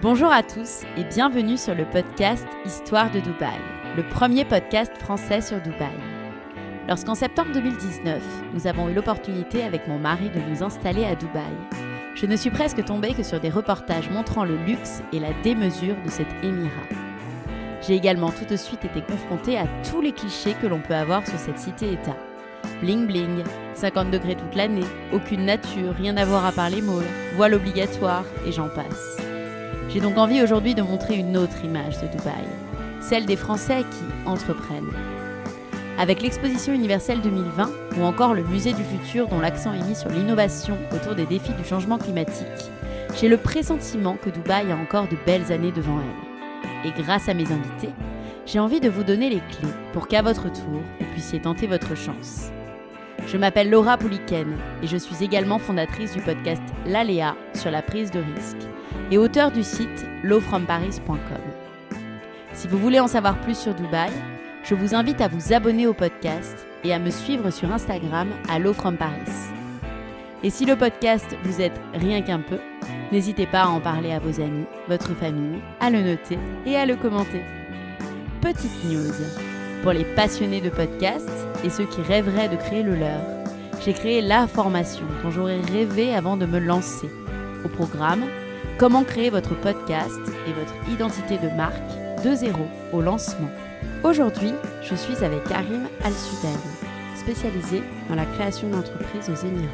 Bonjour à tous et bienvenue sur le podcast Histoire de Dubaï, le premier podcast français sur Dubaï. Lorsqu'en septembre 2019, nous avons eu l'opportunité avec mon mari de nous installer à Dubaï, je ne suis presque tombée que sur des reportages montrant le luxe et la démesure de cet émirat. J'ai également tout de suite été confrontée à tous les clichés que l'on peut avoir sur cette cité-État. Bling bling, 50 degrés toute l'année, aucune nature, rien à voir à part les malls, voile obligatoire et j'en passe. J'ai donc envie aujourd'hui de montrer une autre image de Dubaï, celle des Français qui entreprennent. Avec l'exposition universelle 2020 ou encore le musée du futur dont l'accent est mis sur l'innovation autour des défis du changement climatique, j'ai le pressentiment que Dubaï a encore de belles années devant elle. Et grâce à mes invités, j'ai envie de vous donner les clés pour qu'à votre tour, vous puissiez tenter votre chance. Je m'appelle Laura Pouliken et je suis également fondatrice du podcast L'Aléa sur la prise de risque et auteure du site lawfromparis.com. Si vous voulez en savoir plus sur Dubaï, je vous invite à vous abonner au podcast et à me suivre sur Instagram à lawfromparis. Et si le podcast vous aide rien qu'un peu, n'hésitez pas à en parler à vos amis, votre famille, à le noter et à le commenter. Petite news, pour les passionnés de podcasts et ceux qui rêveraient de créer le leur, j'ai créé la formation dont j'aurais rêvé avant de me lancer. Au programme, comment créer votre podcast et votre identité de marque de zéro au lancement. Aujourd'hui, je suis avec Karim Al-Sudani, spécialisé dans la création d'entreprises aux Émirats.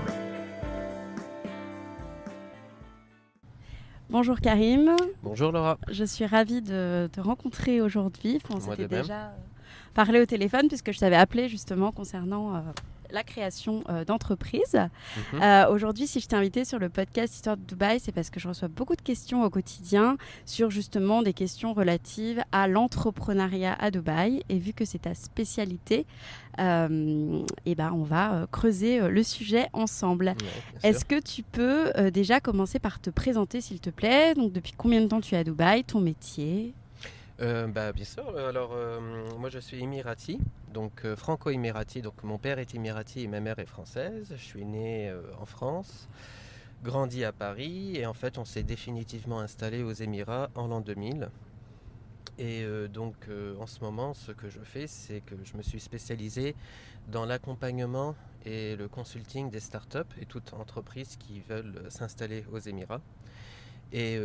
Bonjour Karim. Bonjour Laura. Je suis ravie de te rencontrer aujourd'hui. On s'était de même. déjà parlé au téléphone puisque je t'avais appelé justement concernant la création d'entreprises. Aujourd'hui, si je t'ai invité sur le podcast Histoire de Dubaï, c'est parce que je reçois beaucoup de questions au quotidien sur justement des questions relatives à l'entrepreneuriat à Dubaï. Et vu que c'est ta spécialité, on va creuser le sujet ensemble. Ouais, Est-ce que tu peux déjà commencer par te présenter, s'il te plaît? Donc, depuis combien de temps tu es à Dubaï, ton métier? Bien sûr. Moi je suis émirati, donc franco-émirati. Donc mon père est émirati et ma mère est française. Je suis né en France, grandi à Paris et en fait on s'est définitivement installé aux Émirats en l'an 2000. Et en ce moment, ce que je fais, c'est que je me suis spécialisé dans l'accompagnement et le consulting des startups et toutes entreprises qui veulent s'installer aux Émirats. Et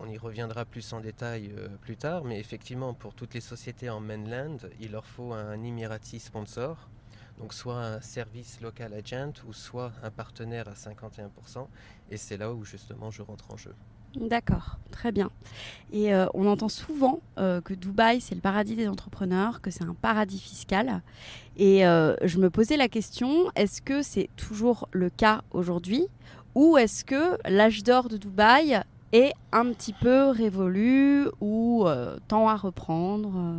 on y reviendra plus en détail plus tard, mais effectivement, pour toutes les sociétés en mainland, il leur faut un Emirati sponsor, donc soit un service local agent ou soit un partenaire à 51%, et c'est là où justement je rentre en jeu. D'accord, très bien. Et on entend souvent que Dubaï, c'est le paradis des entrepreneurs, que c'est un paradis fiscal. Et je me posais la question, est-ce que c'est toujours le cas aujourd'hui ou est-ce que l'âge d'or de Dubaï est un petit peu révolu ou tend à reprendre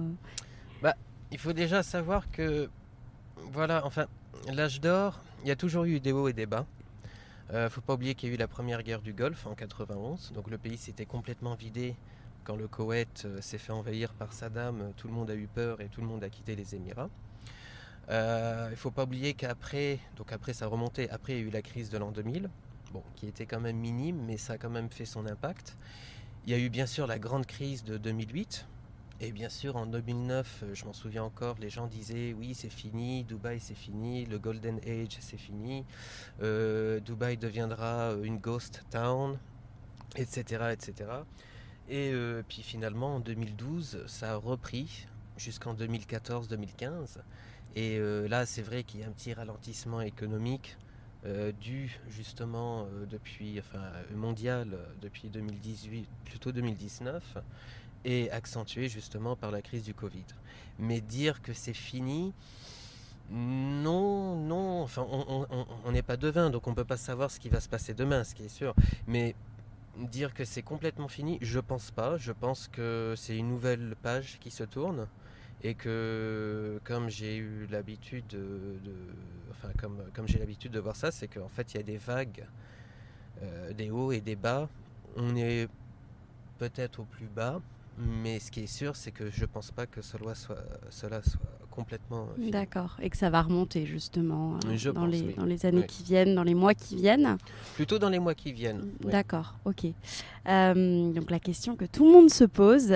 Il faut déjà savoir que, l'âge d'or, il y a toujours eu des hauts et des bas. Faut pas oublier qu'il y a eu la première guerre du Golfe en 91, donc le pays s'était complètement vidé quand le Koweït s'est fait envahir par Saddam. Tout le monde a eu peur et tout le monde a quitté les Émirats. Il faut pas oublier qu'après, ça remontait, après il y a eu la crise de l'an 2000, qui était quand même minime, mais ça a quand même fait son impact. Il y a eu bien sûr la grande crise de 2008. Et bien sûr, en 2009, je m'en souviens encore, les gens disaient oui, c'est fini, Dubaï c'est fini, le Golden Age c'est fini, Dubaï deviendra une ghost town, etc. etc. Et puis finalement, en 2012, ça a repris jusqu'en 2014-2015. Et là, c'est vrai qu'il y a un petit ralentissement économique dû justement mondial depuis 2018, plutôt 2019. Et accentué justement par la crise du Covid. Mais dire que c'est fini, non, enfin on n'est pas devin, donc on ne peut pas savoir ce qui va se passer demain, ce qui est sûr. Mais dire que c'est complètement fini, je pense pas. Je pense que c'est une nouvelle page qui se tourne et que comme j'ai eu l'habitude comme j'ai l'habitude de voir ça, c'est qu'en fait il y a des vagues, des hauts et des bas. On est peut-être au plus bas. Mais ce qui est sûr, c'est que je ne pense pas que cela soit complètement fini. D'accord, et que ça va remonter justement Je pense, oui. dans les années Oui. qui viennent, dans les mois qui viennent. Plutôt dans les mois qui viennent. Oui. D'accord, ok. Donc la question que tout le monde se pose,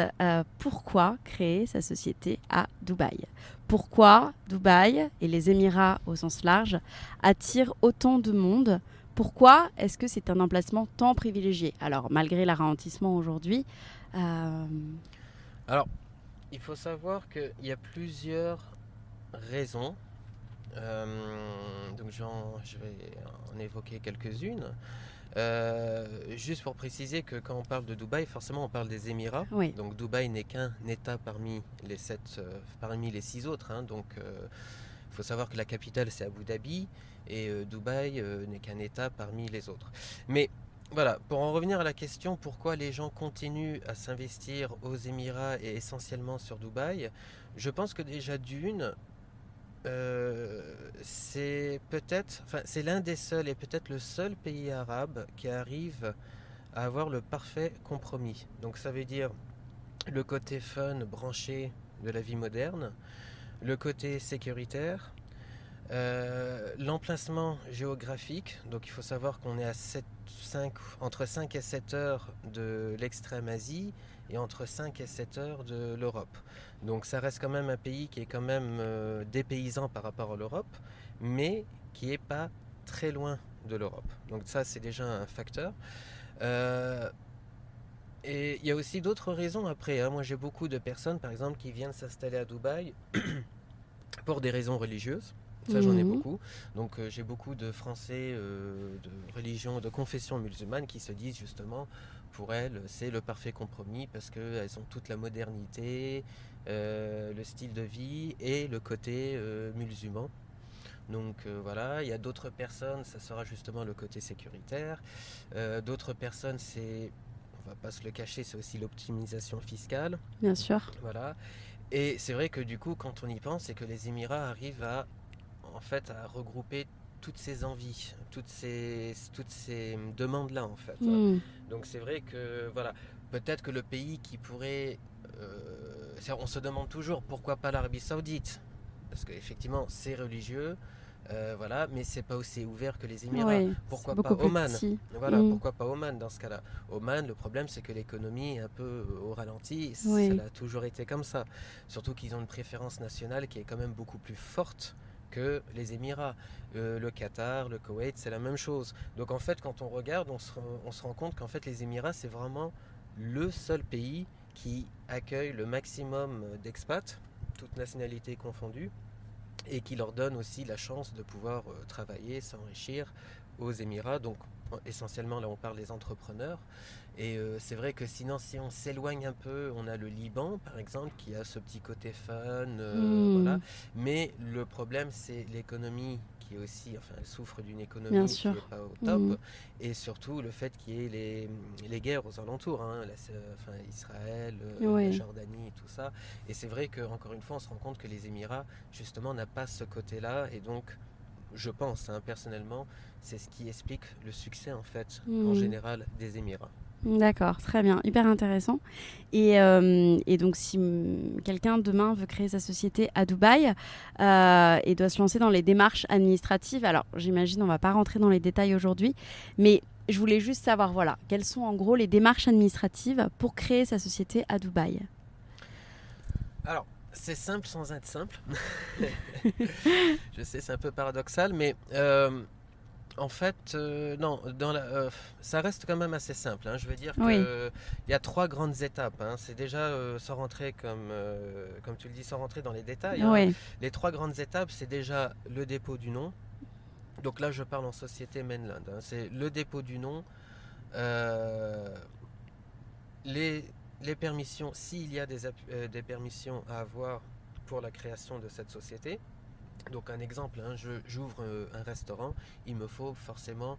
pourquoi créer sa société à Dubaï ? Pourquoi Dubaï et les Émirats au sens large attirent autant de monde ? Pourquoi est-ce que c'est un emplacement tant privilégié ? Alors malgré le ralentissement aujourd'hui, Alors, il faut savoir qu'il y a plusieurs raisons. Donc je vais en évoquer quelques-unes. Juste pour préciser que quand on parle de Dubaï, forcément on parle des Émirats. oui, Donc Dubaï n'est qu'un État parmi les 6 autres. Donc il faut savoir que la capitale c'est Abu Dhabi et Dubaï n'est qu'un État parmi les autres. Mais voilà, pour en revenir à la question pourquoi les gens continuent à s'investir aux Émirats et essentiellement sur Dubaï, je pense que déjà d'une, c'est l'un des seuls et peut-être le seul pays arabe qui arrive à avoir le parfait compromis. Donc ça veut dire le côté fun, branché de la vie moderne, le côté sécuritaire, l'emplacement géographique. Donc il faut savoir qu'on est à entre 5 et 7 heures de l'extrême Asie et entre 5 et 7 heures de l'Europe. Donc ça reste quand même un pays qui est quand même dépaysant par rapport à l'Europe, mais qui n'est pas très loin de l'Europe. Donc ça c'est déjà un facteur. Et il y a aussi d'autres raisons après. Moi j'ai beaucoup de personnes par exemple qui viennent s'installer à Dubaï pour des raisons religieuses. Ça j'en ai beaucoup. Donc j'ai beaucoup de Français de religion, de confession musulmane qui se disent justement pour elles c'est le parfait compromis parce qu'elles ont toute la modernité, le style de vie et le côté musulman. Donc voilà, il y a d'autres personnes, ça sera justement le côté sécuritaire. D'autres personnes, on va pas se le cacher, c'est aussi l'optimisation fiscale. bien sûr. Voilà. Et c'est vrai que du coup, quand on y pense, c'est que les Émirats arrivent à regrouper toutes ces envies, toutes ces demandes-là en fait. Donc c'est vrai que voilà, peut-être que le pays qui pourrait, on se demande toujours pourquoi pas l'Arabie Saoudite, parce qu'effectivement c'est religieux, voilà, mais c'est pas aussi ouvert que les Émirats. Oui, Pourquoi beaucoup pas plus Oman? petit. Voilà, pourquoi pas Oman dans ce cas-là? Oman, le problème c'est que l'économie est un peu au ralenti, Oui. ça a toujours été comme ça. Surtout qu'ils ont une préférence nationale qui est quand même beaucoup plus forte que les Émirats. Le Qatar, le Koweït, c'est la même chose. Donc en fait, quand on regarde, on se rend compte qu'en fait les Émirats, c'est vraiment le seul pays qui accueille le maximum d'expats, toutes nationalités confondues, et qui leur donne aussi la chance de pouvoir travailler, s'enrichir aux Émirats. Donc essentiellement là on parle des entrepreneurs. Et c'est vrai que sinon si on s'éloigne un peu, on a le Liban par exemple qui a ce petit côté fun, voilà. Mais le problème c'est l'économie qui est aussi, elle souffre d'une économie qui n'est pas au top, et surtout le fait qu'il y ait les guerres aux alentours, Israël, la Jordanie et tout ça. Et c'est vrai qu'encore une fois on se rend compte que les Émirats justement n'a pas ce côté-là, et donc je pense personnellement c'est ce qui explique le succès en fait en général des Émirats. D'accord, très bien, hyper intéressant. Et donc, si quelqu'un demain veut créer sa société à Dubaï et doit se lancer dans les démarches administratives, alors j'imagine on ne va pas rentrer dans les détails aujourd'hui, mais je voulais juste savoir, voilà, quelles sont en gros les démarches administratives pour créer sa société à Dubaï ? Alors, c'est simple sans être simple. Je sais, c'est un peu paradoxal, mais en fait, non, ça reste quand même assez simple. Je veux dire qu'il y a 3 grandes étapes. C'est déjà, sans rentrer, comme tu le dis, sans rentrer dans les détails. Les 3 grandes étapes, c'est déjà le dépôt du nom. Donc là, je parle en société mainland. C'est le dépôt du nom, les permissions, s'il y a des permissions à avoir pour la création de cette société. Donc un exemple, j'ouvre un restaurant, il me faut forcément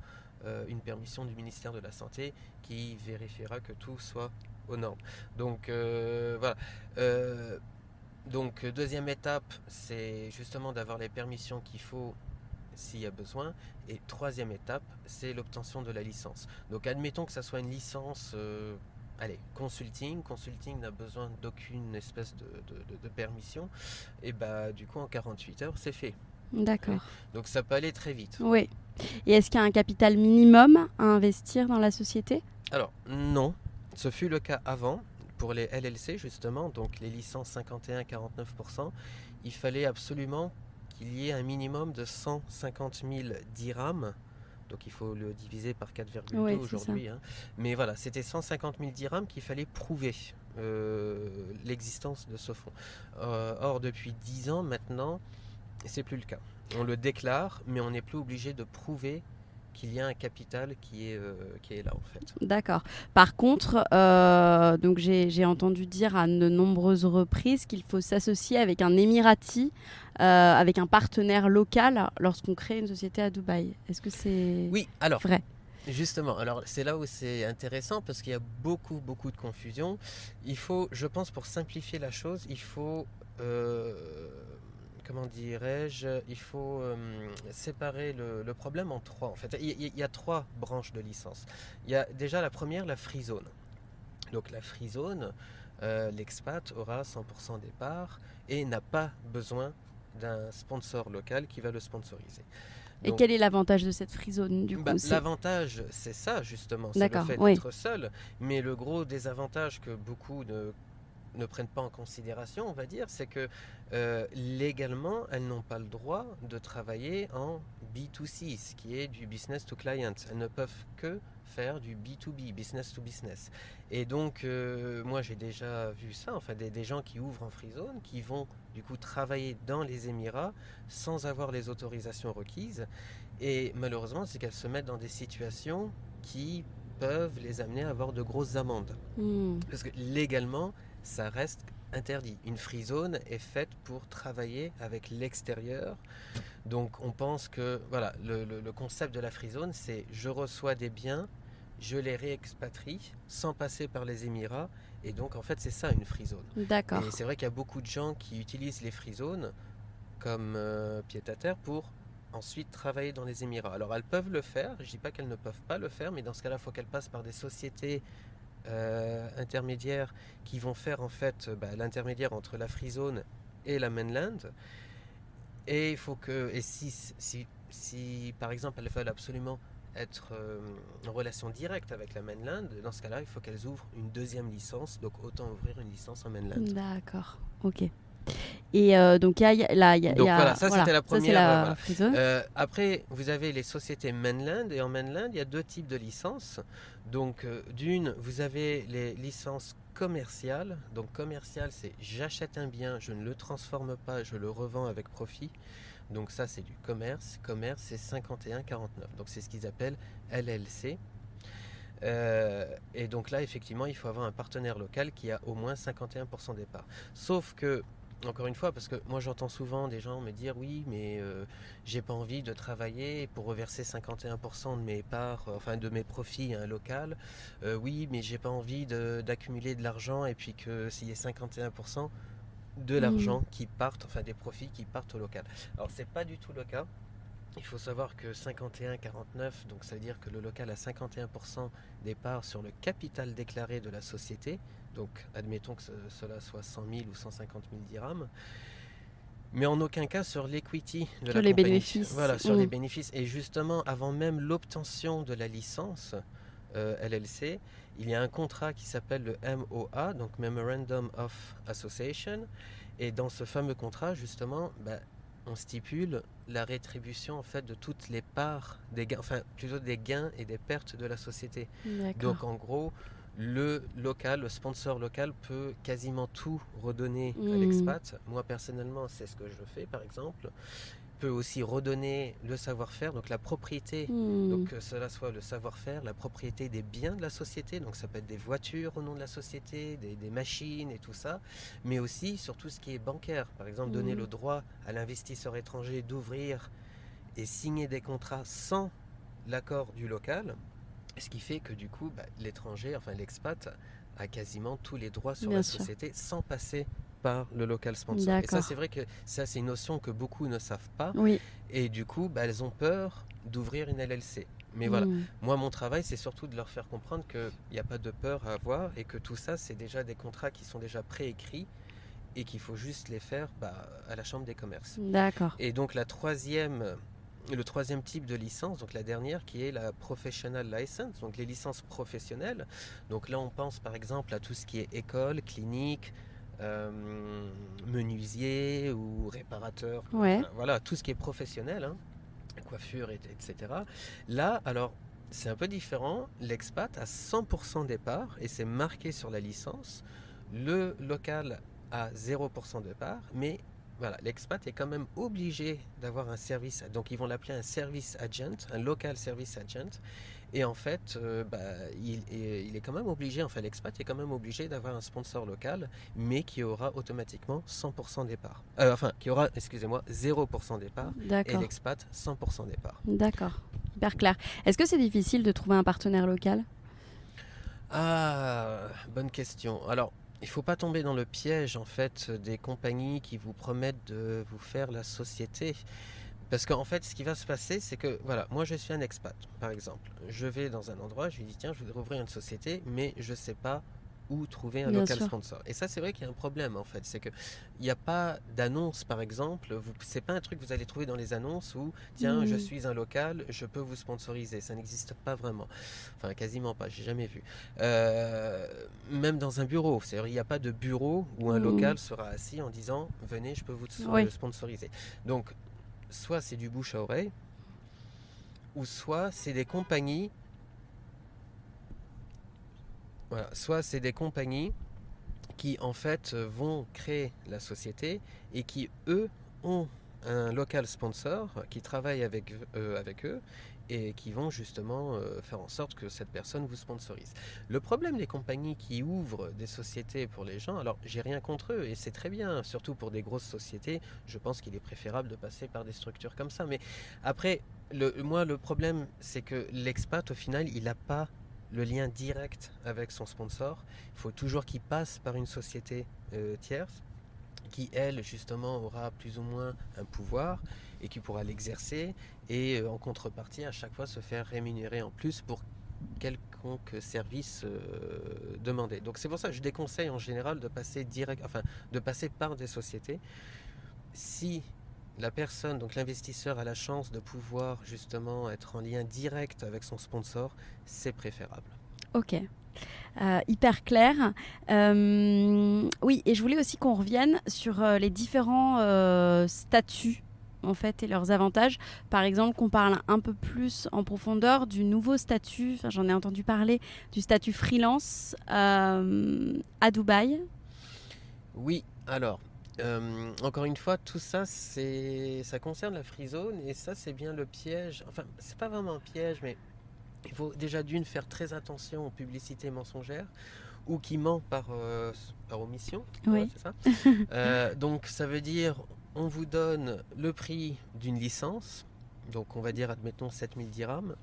une permission du ministère de la Santé qui vérifiera que tout soit aux normes. Donc voilà. Donc deuxième étape, c'est justement d'avoir les permissions qu'il faut s'il y a besoin. Et troisième étape, c'est l'obtention de la licence. Donc admettons que ça soit une licence consulting. Consulting n'a besoin d'aucune espèce de permission. Et du coup, en 48 heures, c'est fait. D'accord. Donc ça peut aller très vite. Oui. Et est-ce qu'il y a un capital minimum à investir dans la société ? Alors, non. Ce fut le cas avant. Pour les LLC, justement, donc les licences 51-49%, il fallait absolument qu'il y ait un minimum de 150 000 dirhams. Donc il faut le diviser par 4,2 aujourd'hui. Mais voilà, c'était 150 000 dirhams qu'il fallait prouver l'existence de ce fonds. Or, depuis 10 ans maintenant, c'est plus le cas. On le déclare, mais on n'est plus obligé de prouver qu'il y a un capital qui est là en fait. D'accord. Par contre, donc j'ai entendu dire à de nombreuses reprises qu'il faut s'associer avec un émirati, avec un partenaire local lorsqu'on crée une société à Dubaï. Est-ce que c'est vrai ? Justement, alors c'est là où c'est intéressant parce qu'il y a beaucoup de confusion. Il faut, je pense, pour simplifier la chose, il faut... comment dirais-je, il faut séparer le problème en trois. En fait, il y a trois branches de licence. Il y a déjà la première, la free zone. Donc la free zone, l'expat aura 100% des parts et n'a pas besoin d'un sponsor local qui va le sponsoriser. Donc, et quel est l'avantage de cette free zone du coup L'avantage, c'est ça justement, c'est le fait d'être seul. Mais le gros désavantage que beaucoup ne prennent pas en considération, on va dire, c'est que légalement, elles n'ont pas le droit de travailler en B2C, ce qui est du business to client. Elles ne peuvent que faire du B2B, business to business. Et donc, moi, j'ai déjà vu ça, enfin, des gens qui ouvrent en free zone, qui vont du coup travailler dans les Émirats sans avoir les autorisations requises. Et malheureusement, c'est qu'elles se mettent dans des situations qui peuvent les amener à avoir de grosses amendes. Parce que légalement, ça reste interdit. Une free zone est faite pour travailler avec l'extérieur. Donc on pense que voilà, le concept de la free zone, c'est je reçois des biens, je les réexpatrie sans passer par les Émirats. Et donc en fait c'est ça une free zone. D'accord. Et c'est vrai qu'il y a beaucoup de gens qui utilisent les free zones comme pied-à-terre pour ensuite travailler dans les Émirats. Alors elles peuvent le faire, je ne dis pas qu'elles ne peuvent pas le faire, mais dans ce cas-là, il faut qu'elles passent par des sociétés intermédiaires qui vont faire en fait l'intermédiaire entre la free zone et la mainland. Et il faut que, et si par exemple elles veulent absolument être en relation directe avec la mainland, dans ce cas-là, il faut qu'elles ouvrent une deuxième licence, donc autant ouvrir une licence en mainland. D'accord, ok. Et donc voilà, ça c'était la première. Free zone. Après, vous avez les sociétés mainland, et en mainland, il y a deux types de licences. Donc, d'une, vous avez les licences commerciales. Donc, commercial, c'est j'achète un bien, je ne le transforme pas, je le revends avec profit. Donc, ça, c'est du commerce. Commerce, c'est 51-49. Donc, c'est ce qu'ils appellent LLC. Et donc là, effectivement, il faut avoir un partenaire local qui a au moins 51% des parts. Sauf que, encore une fois, parce que moi j'entends souvent des gens me dire oui, mais j'ai pas envie de travailler pour reverser 51% de mes parts, enfin de mes profits à un local. Oui, mais j'ai pas envie d'accumuler de l'argent et puis que s'il y ait 51% de l'argent qui partent, enfin des profits qui partent au local. Alors c'est pas du tout le cas. Il faut savoir que 51-49, donc ça veut dire que le local a 51% des parts sur le capital déclaré de la société. Donc admettons que cela soit 100 000 ou 150 000 dirhams. Mais en aucun cas sur l'equity de la compagnie. Sur les bénéfices. Voilà, sur les bénéfices. Et justement, avant même l'obtention de la licence LLC, il y a un contrat qui s'appelle le MOA, donc Memorandum of Association. Et dans ce fameux contrat, justement, on stipule la rétribution en fait de toutes les parts des gains, enfin plutôt des gains et des pertes de la société. D'accord. Donc en gros, le sponsor local peut quasiment tout redonner à l'expat. Moi personnellement, c'est ce que je fais par exemple. Peut aussi redonner le savoir-faire, donc la propriété, donc que cela soit le savoir-faire, la propriété des biens de la société, donc ça peut être des voitures au nom de la société, des machines et tout ça, mais aussi sur tout ce qui est bancaire. Par exemple, donner le droit à l'investisseur étranger d'ouvrir et signer des contrats sans l'accord du local, ce qui fait que du coup, l'étranger, enfin l'expat, a quasiment tous les droits sur la société sans passer par le local sponsor. D'accord. Et ça, c'est vrai que ça, c'est une notion que beaucoup ne savent pas. Oui. Et du coup, elles ont peur d'ouvrir une LLC. Mais voilà, moi mon travail c'est surtout de leur faire comprendre qu'il n'y a pas de peur à avoir et que tout ça c'est déjà des contrats qui sont déjà préécrits et qu'il faut juste les faire à la Chambre des commerces. D'accord. Et donc le troisième type de licence, donc la dernière qui est la Professional License, donc les licences professionnelles. Donc là on pense par exemple à tout ce qui est école, clinique, menuisier ou réparateur, Ouais. voilà, tout ce qui est professionnel, hein, coiffure, etc. Là, alors, c'est un peu différent. L'expat a 100% des parts et c'est marqué sur la licence. Le local a 0% de parts, mais voilà, l'expat est quand même obligé d'avoir un service. Donc, ils vont l'appeler un service agent, un local service agent. Et en fait, il est quand même obligé, enfin l'expat est quand même obligé d'avoir un sponsor local, mais qui aura automatiquement 100% des parts. Enfin, qui aura, excusez-moi, 0% des parts, et D'accord. l'expat 100% des parts. D'accord. Hyper clair. Est-ce que c'est difficile de trouver un partenaire local? Ah, bonne question. Alors, il ne faut pas tomber dans le piège en fait des compagnies qui vous promettent de vous faire la société. Parce qu'en fait, ce qui va se passer, c'est que, voilà, moi je suis un expat, par exemple. Je vais dans un endroit, je lui dis, tiens, je voudrais ouvrir une société, mais je ne sais pas où trouver un Bien local sûr. sponsor. Et ça, c'est vrai qu'il y a un problème, en fait. C'est qu'il n'y a pas d'annonce, par exemple. C'est pas un truc que vous allez trouver dans les annonces où, tiens, je suis un local, je peux vous sponsoriser. Ça n'existe pas vraiment. Enfin, quasiment pas, j'ai jamais vu. Même dans un bureau. C'est-à-dire, il n'y a pas de bureau où un local sera assis en disant, venez, je peux vous Oui. sponsoriser. Donc, soit c'est du bouche à oreille, ou soit c'est des compagnies. Voilà, soit c'est des compagnies qui en fait vont créer la société et qui eux ont un local sponsor qui travaille avec eux et qui vont justement faire en sorte que cette personne vous sponsorise. Le problème des compagnies qui ouvrent des sociétés pour les gens, alors j'ai rien contre eux et c'est très bien, surtout pour des grosses sociétés, je pense qu'il est préférable de passer par des structures comme ça. Mais après, moi le problème c'est que l'expat au final il n'a pas le lien direct avec son sponsor. Il faut toujours qu'il passe par une société tierce qui, elle, justement, aura plus ou moins un pouvoir et qui pourra l'exercer et en contrepartie, à chaque fois, se faire rémunérer en plus pour quelconque service demandé. Donc c'est pour ça que je déconseille en général de passer de passer par des sociétés. Si la personne, donc l'investisseur, a la chance de pouvoir justement être en lien direct avec son sponsor, c'est préférable. Ok. Hyper clair. Oui, et je voulais aussi qu'on revienne sur les différents statuts en fait et leurs avantages. Par exemple, qu'on parle un peu plus en profondeur du nouveau statut. Enfin, j'en ai entendu parler du statut freelance à Dubaï. Oui, alors, encore une fois, tout ça, ça concerne la free zone et ça, c'est bien le piège. Enfin, c'est pas vraiment un piège, mais il faut déjà d'une faire très attention aux publicités mensongères ou qui ment par omission. Voilà, Oui. c'est ça. Donc, ça veut dire, on vous donne le prix d'une licence, donc on va dire, admettons, 7000 dirhams.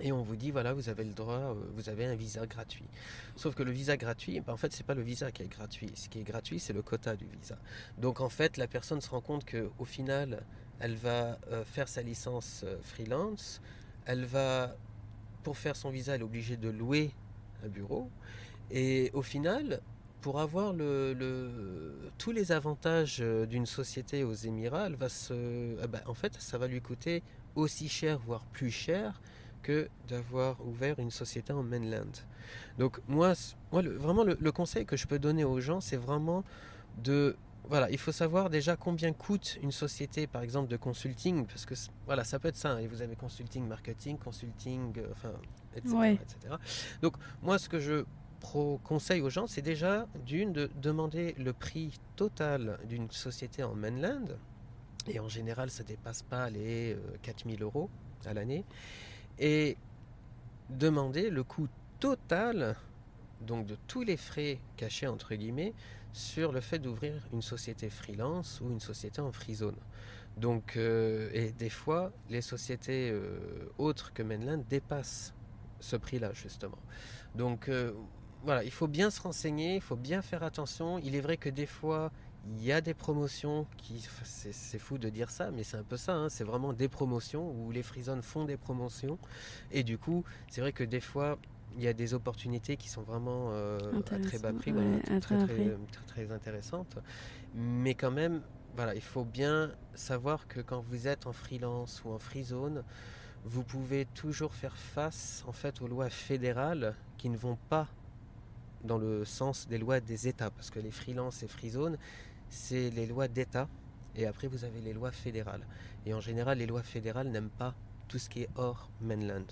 Et on vous dit, voilà, vous avez le droit, vous avez un visa gratuit. Sauf que le visa gratuit, en fait, c'est pas le visa qui est gratuit. Ce qui est gratuit, c'est le quota du visa. Donc, en fait, la personne se rend compte qu'au final, elle va faire sa licence freelance. Elle va, pour faire son visa, elle est obligée de louer un bureau. Et au final, pour avoir tous les avantages d'une société aux Émirats, en fait, ça va lui coûter aussi cher, voire plus cher, que d'avoir ouvert une société en mainland. Donc vraiment le conseil que je peux donner aux gens, c'est vraiment voilà, il faut savoir déjà combien coûte une société, par exemple, de consulting, parce que voilà, ça peut être ça, et vous avez consulting, marketing, consulting, etc., Ouais. etc. Donc moi, ce que je conseille aux gens, c'est déjà de demander le prix total d'une société en mainland, et en général, ça ne dépasse pas les 4000 euros à l'année, et demander le coût total, donc de tous les frais cachés entre guillemets, sur le fait d'ouvrir une société freelance ou une société en free zone. Donc, et des fois, les sociétés autres que mainland dépassent ce prix-là justement. Donc voilà, il faut bien se renseigner, il faut bien faire attention. Il est vrai que des fois, Il y a des promotions c'est fou de dire ça, mais c'est un peu ça, hein, c'est vraiment des promotions où les free zones font des promotions. Et du coup, c'est vrai que des fois, il y a des opportunités qui sont vraiment à très bas prix, voilà, très intéressantes. Mais quand même, voilà, il faut bien savoir que quand vous êtes en freelance ou en free zone, vous pouvez toujours faire face en fait aux lois fédérales qui ne vont pas dans le sens des lois des États, parce que les freelances et free zones, c'est les lois d'État, et après vous avez les lois fédérales. Et en général, les lois fédérales n'aiment pas tout ce qui est hors mainland.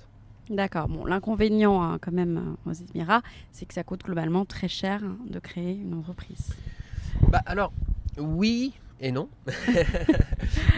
D'accord. Bon, l'inconvénient quand même aux Émirats, c'est que ça coûte globalement très cher de créer une entreprise. Bah alors, oui et non.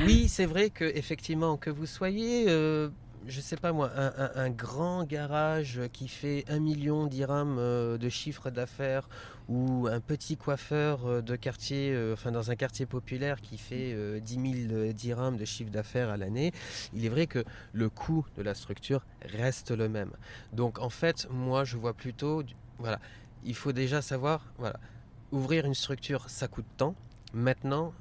Oui, c'est vrai que effectivement, que vous soyez, je sais pas moi, un grand garage qui fait 1 million dirhams de chiffre d'affaires, ou un petit coiffeur de quartier, enfin dans un quartier populaire qui fait 10 000 dirhams de chiffre d'affaires à l'année, il est vrai que le coût de la structure reste le même. Donc en fait, moi je vois plutôt, voilà, il faut déjà savoir, voilà, ouvrir une structure, ça coûte tant. Maintenant,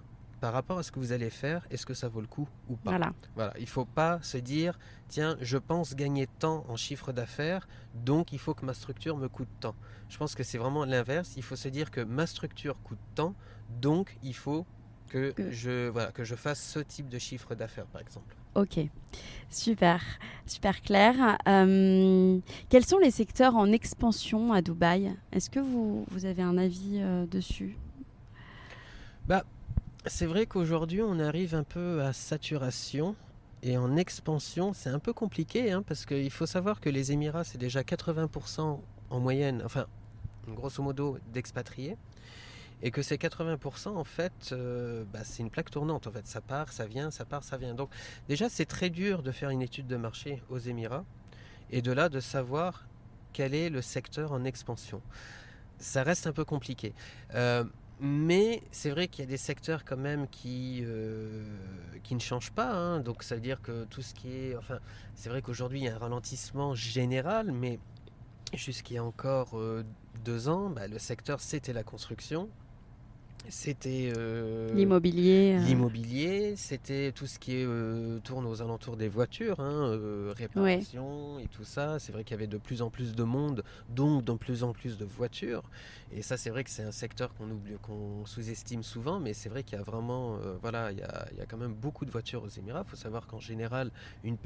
par rapport à ce que vous allez faire, est-ce que ça vaut le coup ou pas? Voilà. Il ne faut pas se dire, tiens, je pense gagner tant en chiffre d'affaires, donc il faut que ma structure me coûte tant. Je pense que c'est vraiment l'inverse. Il faut se dire que ma structure coûte tant, donc il faut que je fasse ce type de chiffre d'affaires, par exemple. Ok, super clair. Quels sont les secteurs en expansion à Dubaï? Est-ce que vous avez un avis dessus? C'est vrai qu'aujourd'hui, on arrive un peu à saturation. Et en expansion, c'est un peu compliqué, hein, parce qu'il faut savoir que les Émirats, c'est déjà 80% en moyenne, enfin, grosso modo, d'expatriés. Et que ces 80%, en fait, c'est une plaque tournante. En fait, ça part, ça vient, ça part, ça vient. Donc, déjà, c'est très dur de faire une étude de marché aux Émirats. Et de là, de savoir quel est le secteur en expansion. Ça reste un peu compliqué. Mais c'est vrai qu'il y a des secteurs quand même qui ne changent pas, hein. Donc ça veut dire que tout ce qui est... Enfin, c'est vrai qu'aujourd'hui il y a un ralentissement général, mais jusqu'il y a encore 2 ans, le secteur c'était la construction. C'était l'immobilier, c'était tout ce qui tourne aux alentours des voitures, hein, réparation et tout ça. C'est vrai qu'il y avait de plus en plus de monde, donc de plus en plus de voitures. Et ça, c'est vrai que c'est un secteur qu'on sous-estime souvent, mais c'est vrai qu'il y a vraiment, il y a quand même beaucoup de voitures aux Émirats. Il faut savoir qu'en général, une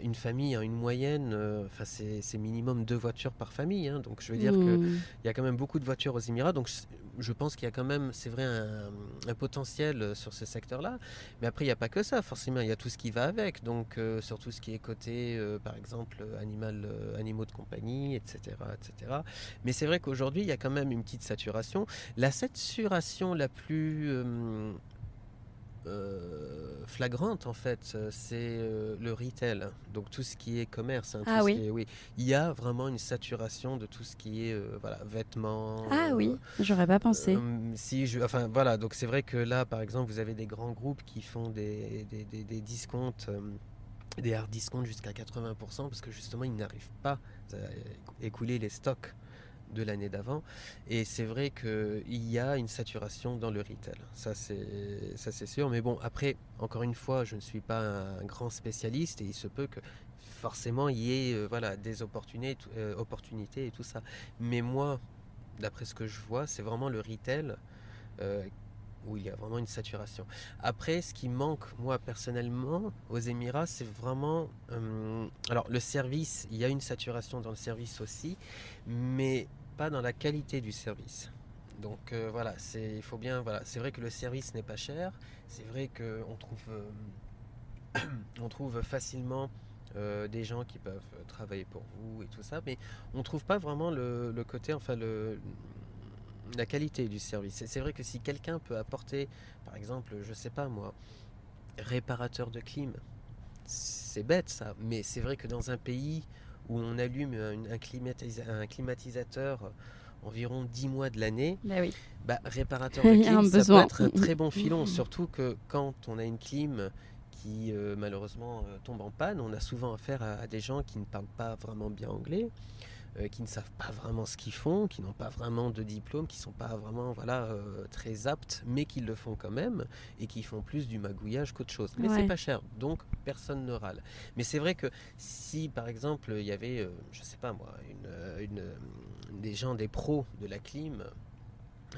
une famille, hein, une moyenne, c'est minimum 2 voitures par famille, hein. Donc je veux dire qu'il y a quand même beaucoup de voitures aux Émirats. Donc je pense qu'il y a quand même, c'est vrai, un potentiel sur ce secteur-là. Mais après, il n'y a pas que ça, forcément. Il y a tout ce qui va avec. Donc, sur tout ce qui est côté, par exemple, animaux de compagnie, etc., etc. Mais c'est vrai qu'aujourd'hui, il y a quand même une petite saturation. La saturation la plus flagrante, en fait, c'est le retail. Donc, tout ce qui est commerce. Hein, il y a vraiment une saturation de tout ce qui est vêtements. Ah oui, j'aurais pas pensé. Donc c'est vrai que là, par exemple, vous avez des grands groupes qui font des discounts, des hard discounts jusqu'à 80%, parce que justement, ils n'arrivent pas à écouler les stocks de l'année d'avant. Et c'est vrai qu'il y a une saturation dans le retail. Ça c'est sûr. Mais bon, après, encore une fois, je ne suis pas un grand spécialiste, et il se peut que forcément il y ait des opportunités et tout ça. Mais moi, d'après ce que je vois, c'est vraiment le retail où il y a vraiment une saturation. Après, ce qui manque, moi personnellement, aux Émirats, c'est vraiment... alors, le service, il y a une saturation dans le service aussi, mais pas dans la qualité du service. Donc il faut bien... c'est vrai que le service n'est pas cher, c'est vrai qu'on on trouve facilement des gens qui peuvent travailler pour vous et tout ça, mais on ne trouve pas vraiment le côté, la qualité du service. C'est vrai que si quelqu'un peut apporter, par exemple, je sais pas moi, réparateur de clim, c'est bête ça, mais c'est vrai que dans un pays où on allume un climatisateur environ 10 mois de l'année, réparateur de clim, ça peut être un très bon filon, surtout que quand on a une clim qui malheureusement tombe en panne, on a souvent affaire à des gens qui ne parlent pas vraiment bien anglais. qui ne savent pas vraiment ce qu'ils font, qui n'ont pas vraiment de diplôme, qui ne sont pas vraiment très aptes, mais qui le font quand même, et qui font plus du magouillage qu'autre chose. Mais c'est pas cher, donc personne ne râle. Mais c'est vrai que si, par exemple, il y avait, je sais pas moi, des pros de la clim,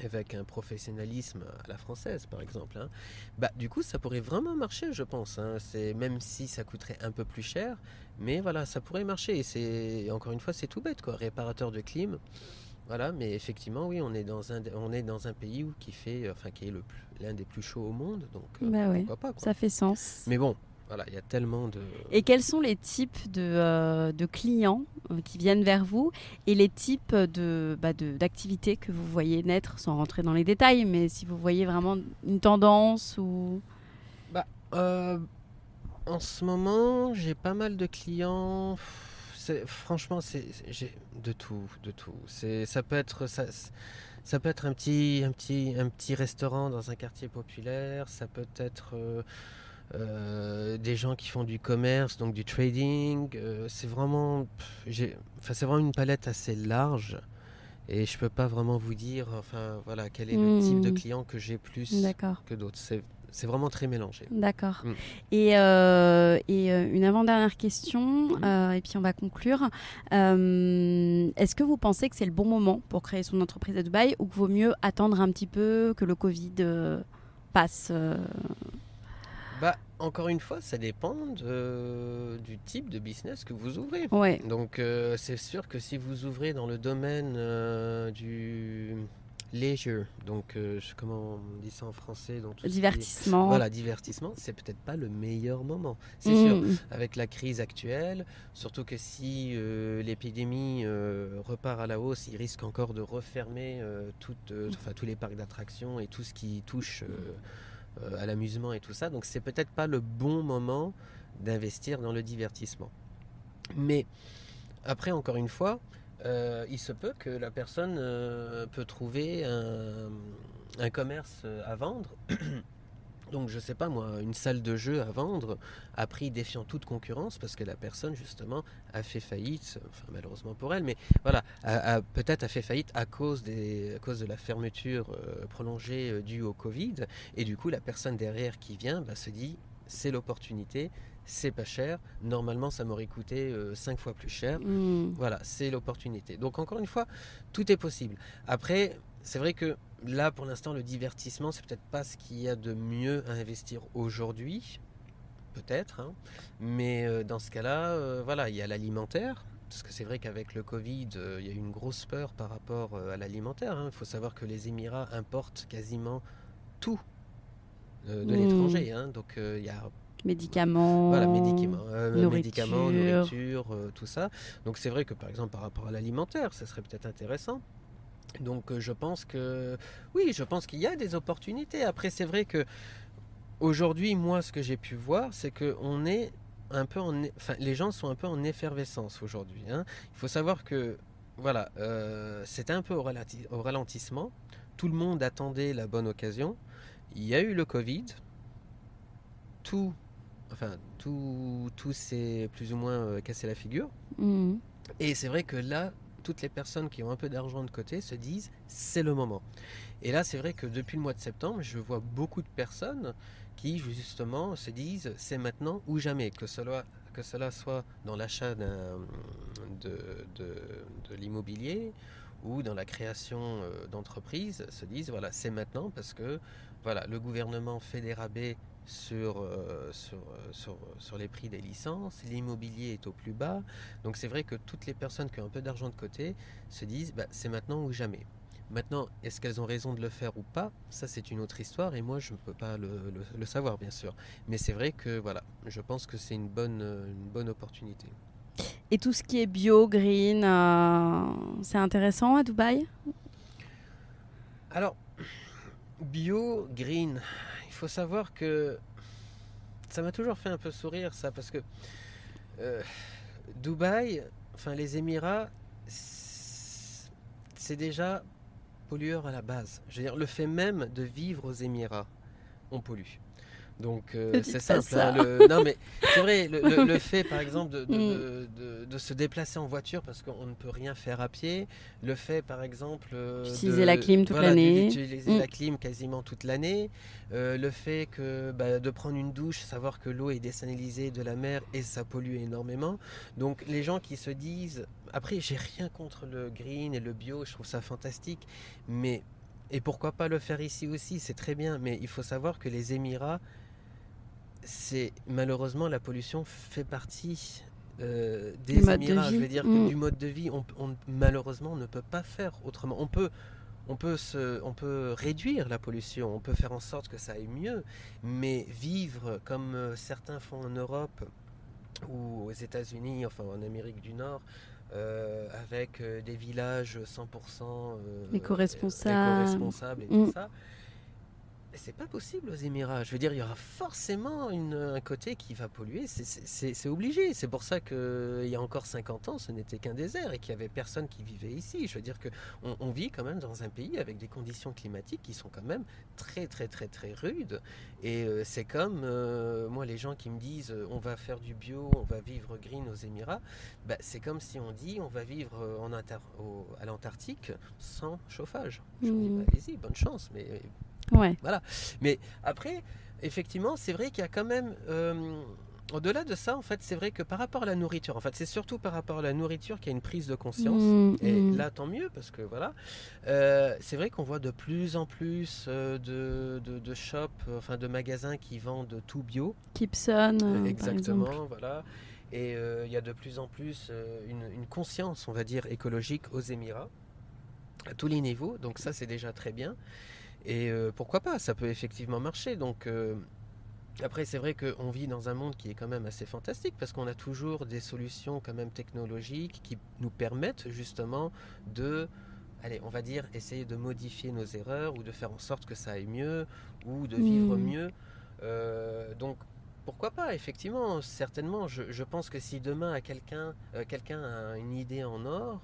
avec un professionnalisme à la française par exemple, du coup ça pourrait vraiment marcher, je pense, même si ça coûterait un peu plus cher, mais voilà, ça pourrait marcher. Et c'est, encore une fois, c'est tout bête, quoi, réparateur de clim, voilà. Mais effectivement, oui, on est dans un pays qui est l'un des plus chauds au monde, donc pourquoi pas, quoi. Ça fait sens. Mais bon, voilà, il y a tellement de... Et quels sont les types de clients qui viennent vers vous, et les types d'activités que vous voyez naître, sans rentrer dans les détails, mais si vous voyez vraiment une tendance ou... En ce moment, j'ai pas mal de clients. Franchement, j'ai de tout. Ça peut être un petit restaurant dans un quartier populaire. Ça peut être des gens qui font du commerce, donc du trading. C'est vraiment une palette assez large. Et je peux pas vraiment vous dire, quel est le type de client que j'ai plus que d'autres. C'est vraiment très mélangé. D'accord. Et une avant-dernière question, et puis on va conclure. Est-ce que vous pensez que c'est le bon moment pour créer son entreprise à Dubaï, ou qu'il vaut mieux attendre un petit peu que le Covid passe Encore une fois, ça dépend du type de business que vous ouvrez. Ouais. Donc c'est sûr que si vous ouvrez dans le domaine du leisure, donc comment on dit ça en français, donc divertissement. Divertissement, c'est peut-être pas le meilleur moment. C'est sûr, avec la crise actuelle, surtout que si l'épidémie repart à la hausse, ils risquent encore de refermer tous les parcs d'attractions et tout ce qui touche à l'amusement et tout ça. Donc c'est peut-être pas le bon moment d'investir dans le divertissement. Mais après, encore une fois, il se peut que la personne peut trouver un commerce à vendre. Donc je sais pas moi, une salle de jeu à vendre à prix défiant toute concurrence, parce que la personne justement a fait faillite, malheureusement pour elle, mais voilà, peut-être a fait faillite à cause de la fermeture prolongée due au Covid. Et du coup la personne derrière qui vient se dit, c'est l'opportunité, c'est pas cher, normalement ça m'aurait coûté 5 fois plus cher, voilà, c'est l'opportunité. Donc encore une fois, tout est possible. Après, c'est vrai que là, pour l'instant, le divertissement, c'est peut-être pas ce qu'il y a de mieux à investir aujourd'hui, peut-être, mais dans ce cas-là, il y a l'alimentaire, parce que c'est vrai qu'avec le Covid, il y a eu une grosse peur par rapport à l'alimentaire. Il faut savoir que les Émirats importent quasiment tout de l'étranger, donc il y a médicaments, nourriture, tout ça. Donc c'est vrai que par exemple par rapport à l'alimentaire, ça serait peut-être intéressant. Donc je pense qu'il y a des opportunités. Après c'est vrai que aujourd'hui, moi ce que j'ai pu voir, c'est que les gens sont un peu en effervescence aujourd'hui. Il faut savoir que c'était un peu au ralentissement. Tout le monde attendait la bonne occasion. Il y a eu le Covid. Tout s'est plus ou moins cassé la figure. Et c'est vrai que là, toutes les personnes qui ont un peu d'argent de côté se disent c'est le moment. Et là, c'est vrai que depuis le mois de septembre, je vois beaucoup de personnes qui justement se disent c'est maintenant ou jamais, que cela soit dans l'achat de l'immobilier ou dans la création d'entreprises, se disent voilà, c'est maintenant, parce que voilà, le gouvernement fait des rabais sur les prix des licences, l'immobilier est au plus bas. Donc c'est vrai que toutes les personnes qui ont un peu d'argent de côté se disent c'est maintenant ou jamais. Maintenant, est-ce qu'elles ont raison de le faire ou pas? Ça, c'est une autre histoire, et moi je ne peux pas le savoir, bien sûr. Mais c'est vrai que voilà, je pense que c'est une bonne opportunité. Et tout ce qui est bio, green, c'est intéressant à Dubaï? Alors, bio, green, il faut savoir que ça m'a toujours fait un peu sourire, ça, parce que Dubaï, les Émirats, c'est déjà pollueur à la base. Je veux dire, le fait même de vivre aux Émirats, on pollue. Donc Ne c'est dites pas simple, hein, ça. non mais c'est vrai, le fait par exemple de se déplacer en voiture parce qu'on ne peut rien faire à pied, le fait par exemple D'utiliser la clim toute l'année. d'utiliser la clim quasiment toute l'année, le fait que de prendre une douche, savoir que l'eau est désalinisée de la mer et ça pollue énormément. Donc les gens qui se disent, après j'ai rien contre le green et le bio, je trouve ça fantastique, mais et pourquoi pas le faire ici aussi, c'est très bien, mais il faut savoir que les Émirats, c'est malheureusement la pollution fait partie Du des mode de Émirats. Je vie. veux dire que du mode de vie, malheureusement, on ne peut pas faire autrement. On peut réduire la pollution, on peut faire en sorte que ça aille mieux, mais vivre comme certains font en Europe ou aux États-Unis, enfin en Amérique du Nord, avec des villages 100% Éco-responsable. éco-responsables et tout ça. C'est pas possible aux Émirats. Je veux dire, il y aura forcément un côté qui va polluer. C'est obligé. C'est pour ça qu'il y a encore 50 ans, ce n'était qu'un désert et qu'il n'y avait personne qui vivait ici. Je veux dire qu'on vit quand même dans un pays avec des conditions climatiques qui sont quand même très, très, très, très rudes. Et c'est comme, moi, les gens qui me disent on va faire du bio, on va vivre green aux Émirats, c'est comme si on dit on va vivre à l'Antarctique sans chauffage. Je dis, allez-y, bonne chance. Mais Ouais. voilà. Mais après, effectivement, c'est vrai qu'il y a quand même. Au-delà de ça, en fait, c'est vrai que par rapport à la nourriture, en fait, c'est surtout par rapport à la nourriture qu'il y a une prise de conscience. Et là, tant mieux, parce que voilà. C'est vrai qu'on voit de plus en plus de shops, enfin de magasins qui vendent tout bio. Kipson, Exactement, par exemple. voilà. Et il y a de plus en plus une conscience, on va dire, écologique aux Émirats, à tous les niveaux. Donc ça, c'est déjà très bien. Et pourquoi pas, ça peut effectivement marcher. Donc après, c'est vrai qu'on vit dans un monde qui est quand même assez fantastique parce qu'on a toujours des solutions quand même technologiques qui nous permettent justement de, allez, on va dire, essayer de modifier nos erreurs ou de faire en sorte que ça aille mieux ou de vivre mieux. Donc pourquoi pas, effectivement, certainement. Je pense que si demain quelqu'un a une idée en or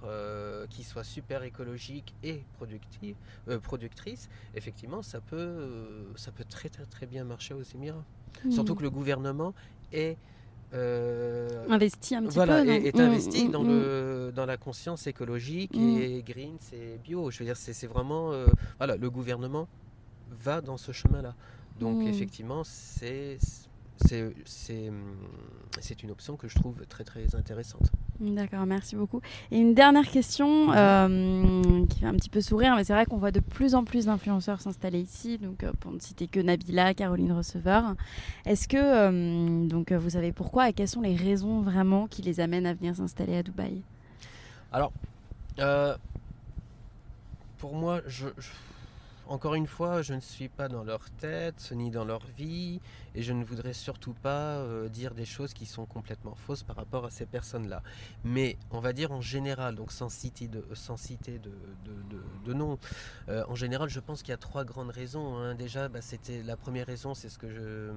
qui soit super écologique et productrice, effectivement, ça peut très très très bien marcher aux Émirats. Surtout que le gouvernement est investi un petit voilà, peu. est investi dans la conscience écologique et green, c'est bio. Je veux dire, c'est vraiment voilà, le gouvernement va dans ce chemin-là. Donc effectivement, c'est une option que je trouve très très intéressante. D'accord, merci beaucoup. Et une dernière question qui fait un petit peu sourire, mais c'est vrai qu'on voit de plus en plus d'influenceurs s'installer ici, donc pour ne citer que Nabila, Caroline Receveur. Est-ce que donc vous savez pourquoi et quelles sont les raisons vraiment qui les amènent à venir s'installer à Dubaï? Alors, pour moi, encore une fois, je ne suis pas dans leur tête ni dans leur vie et je ne voudrais surtout pas dire des choses qui sont complètement fausses par rapport à ces personnes-là. Mais on va dire en général, donc sans citer de nom, en général, je pense qu'il y a 3 grandes raisons. Hein. Déjà, c'était la première raison, c'est ce que je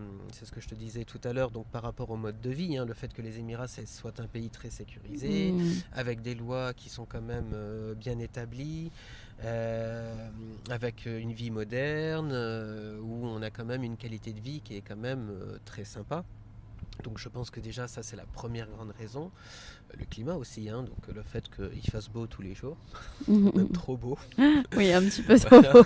te disais tout à l'heure, donc par rapport au mode de vie, hein, le fait que les Émirats soit un pays très sécurisé, avec des lois qui sont quand même bien établies. Avec une vie moderne où on a quand même une qualité de vie qui est quand même très sympa. Donc je pense que déjà ça c'est la première grande raison. Le climat aussi, hein, donc le fait qu'il fasse beau tous les jours, même trop beau. Oui, un petit peu trop beau.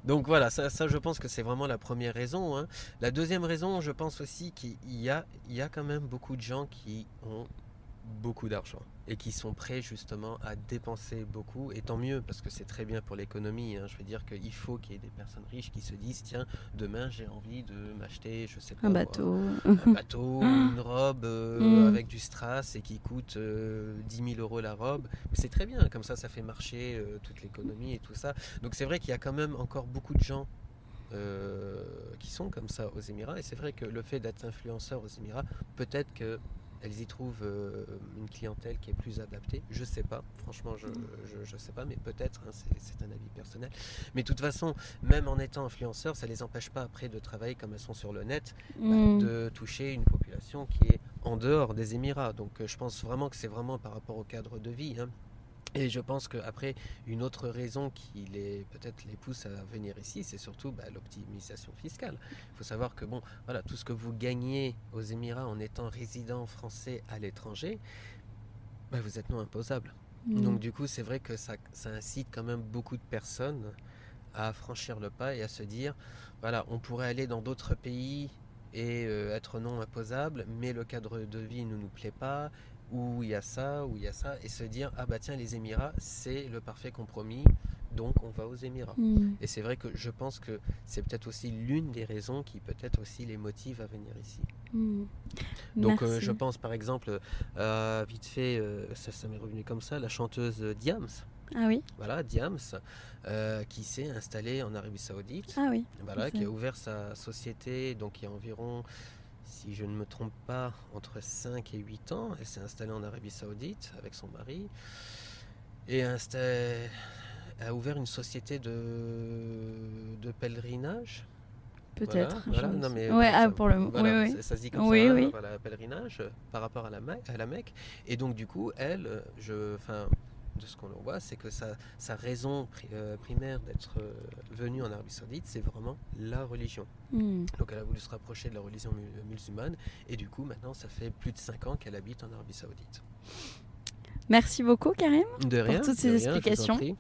Donc voilà, ça je pense que c'est vraiment la première raison. Hein. La deuxième raison, je pense aussi qu'il y a quand même beaucoup de gens qui ont beaucoup d'argent et qui sont prêts justement à dépenser beaucoup, et tant mieux parce que c'est très bien pour l'économie, hein. Je veux dire qu'il faut qu'il y ait des personnes riches qui se disent tiens, demain j'ai envie de m'acheter, je sais pas, un bateau, une robe avec du strass et qui coûte 10 000 € la robe. Mais c'est très bien, comme ça fait marcher toute l'économie et tout ça. Donc c'est vrai qu'il y a quand même encore beaucoup de gens qui sont comme ça aux Émirats, et c'est vrai que le fait d'être influenceur aux Émirats, peut-être que elles y trouvent une clientèle qui est plus adaptée. Je sais pas, franchement, je sais pas, mais peut-être, hein, c'est un avis personnel. Mais de toute façon, même en étant influenceur, ça les empêche pas après de travailler comme elles sont sur le net, de toucher une population qui est en dehors des Émirats. Donc je pense vraiment que c'est vraiment par rapport au cadre de vie. Hein. Et je pense qu'après, une autre raison qui peut-être les pousse à venir ici, c'est surtout l'optimisation fiscale. Il faut savoir que voilà, tout ce que vous gagnez aux Émirats en étant résident français à l'étranger, vous êtes non imposable. Donc du coup, c'est vrai que ça incite quand même beaucoup de personnes à franchir le pas et à se dire, voilà, on pourrait aller dans d'autres pays et être non imposable, mais le cadre de vie ne nous plaît pas, où il y a ça, et se dire, tiens, les Émirats, c'est le parfait compromis, donc on va aux Émirats. Et c'est vrai que je pense que c'est peut-être aussi l'une des raisons qui peut-être aussi les motive à venir ici. Donc je pense par exemple, vite fait, ça m'est revenu comme ça, la chanteuse Diams. Ah oui. Voilà, Diams, qui s'est installée en Arabie Saoudite. Ah oui. Voilà, qui a ouvert sa société, donc il y a environ, si je ne me trompe pas, entre 5 et 8 ans. Elle s'est installée en Arabie Saoudite avec son mari et a ouvert une société de pèlerinage. Peut-être. Voilà. Non, mais pour le voilà, oui. ça se dit comme oui, ça, oui. Voilà, pèlerinage par rapport à la Mecque. Et donc du coup, elle, de ce qu'on voit, c'est que sa raison primaire d'être venue en Arabie Saoudite, c'est vraiment la religion. Donc elle a voulu se rapprocher de la religion musulmane, et du coup maintenant ça fait plus de 5 ans qu'elle habite en Arabie Saoudite. Merci beaucoup Karim De rien, pour toutes ces explications. Je vous en prie.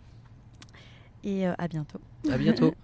Et à bientôt. À bientôt.